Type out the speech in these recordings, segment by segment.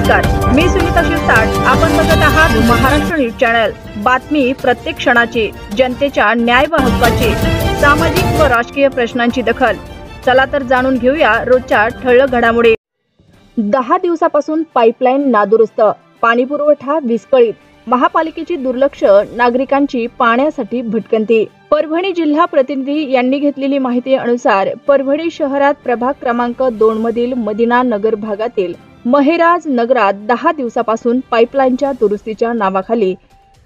नमस्कार, मी सुनीता शिरसाट. आपण बघत आहात महाराष्ट्र न्यूज चॅनल. बातमी प्रत्येक क्षणाची, जनतेच्या न्याय व हक्काची, सामाजिक व राजकीय प्रश्नांची दखल. चला तर जाणून घेऊया रोजच्या ठळक घडामोडी. 10 दिवसापासून पाईपलाईन नादुरुस्त, पाणीपुरवठा विस्कळीत, महापालिकेची दुर्लक्ष, नागरिकांची पाण्यासाठी भटकंती. परभणी जिल्हा प्रतिनिधी यांनी घेतलेली माहिती अनुसार परभणी शहरात प्रभाग क्रमांक 2 मधील मदिना नगर भागातील महेराज नगरात 10 दिवसापासून पाईपलाईनच्या दुरुस्तीच्या नावाखाली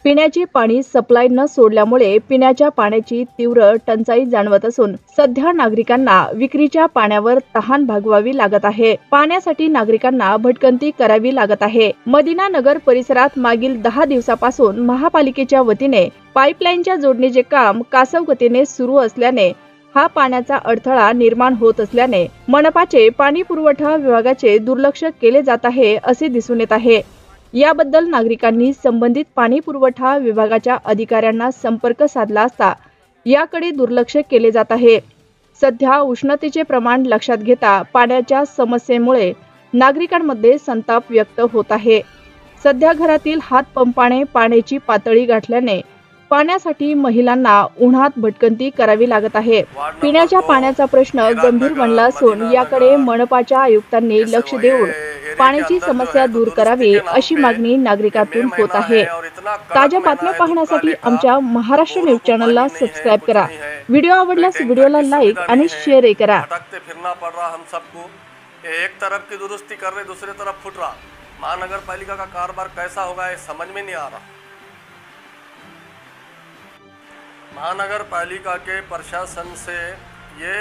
पिण्याचे पाणी सप्लाय न सोडल्यामुळे पिण्याच्या पाण्याची तीव्र टंचाई जाणवत असून सध्या नागरिकांना विक्रीच्या पाण्यावर तहान भागवावी लागत आहे. पाण्यासाठी नागरिकांना भटकंती करावी लागत आहे. मदिना नगर परिसरात मागील 10 दिवसापासून महापालिकेच्या वतीने पाईपलाईनच्या जोडणीचे काम कासव गतीने सुरू असल्याने हा पाण्याचा अडथळा निर्माण होत असल्याने मनपाचे पाणी पुरवठा विभागाचे दुर्लक्ष केले जात आहे असे दिसून येत आहे. याबद्दल नागरिकांनी संबंधित पाणी पुरवठा विभागाच्या अधिकाऱ्यांना संपर्क साधला असता याकडे दुर्लक्ष केले जात आहे. सध्या उष्णतेचे प्रमाण लक्षात घेता पाण्याच्या समस्येमुळे नागरिकांमध्ये संताप व्यक्त होत आहे. सध्या घरातील हातपंपाने पाण्याची पातळी गाठल्याने पाण्यासाठी महिलांना उन्हात भटकंती करावी लागत आहे. पिण्याच्या पाण्याचा प्रश्न गंभीर बनला असून याकडे मनपाच्या आयुक्तांनी लक्ष देऊन पाण्याची समस्या दूर करावी अशी मागणी नागरिकांतून होत आहे. ताज्या बातम्या पाहण्यासाठी आमच्या महाराष्ट्र न्यूज चॅनलला सबस्क्राइब करा. व्हिडिओ आवडल्यास व्हिडिओला लाईक आणि शेअर करा. एक तरफ की दुरुस्ती कर रहे, दूसरी तरफ फुट रहा. महानगर पालिका का कारोबार कैसा होगा ये समझ में नहीं आ रहा. महानगर पालिका के प्रशासन से ये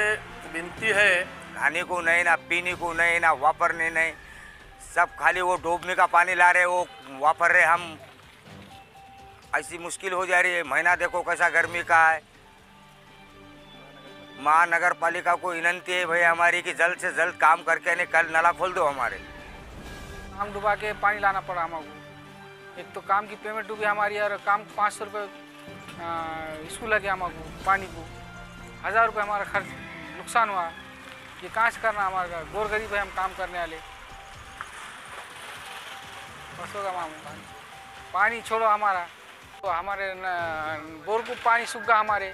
विनती है, खाने को नहीं, ना पीने को नहीं, ना वापरने नहीं, सब खाली वो डूबने का पानी ला रहे, वो वापर रहे. हम ऐसी मुश्किल हो जा रही है. महीना देखो कैसा गर्मी का है. महानगर पालिका को विनती है भाई हमारी कि जल्द से जल्द काम करके ने कल नाला खोल दो हमारे. हम डुबा के पानी लाना पड़ा हमको. एक तो काम की पेमेंट डूबी हमारी और काम 500 रुपये इसको लगे हमको. पानी को 1000 रुपये हमारा खर्च नुकसान हुआ. ये कहाँ से करना हमारा, गोर गरीब है हम काम करने वाले. बस होगा पानी छोड़ो हमारा, तो हमारे बोर को पानी सूख गया हमारे.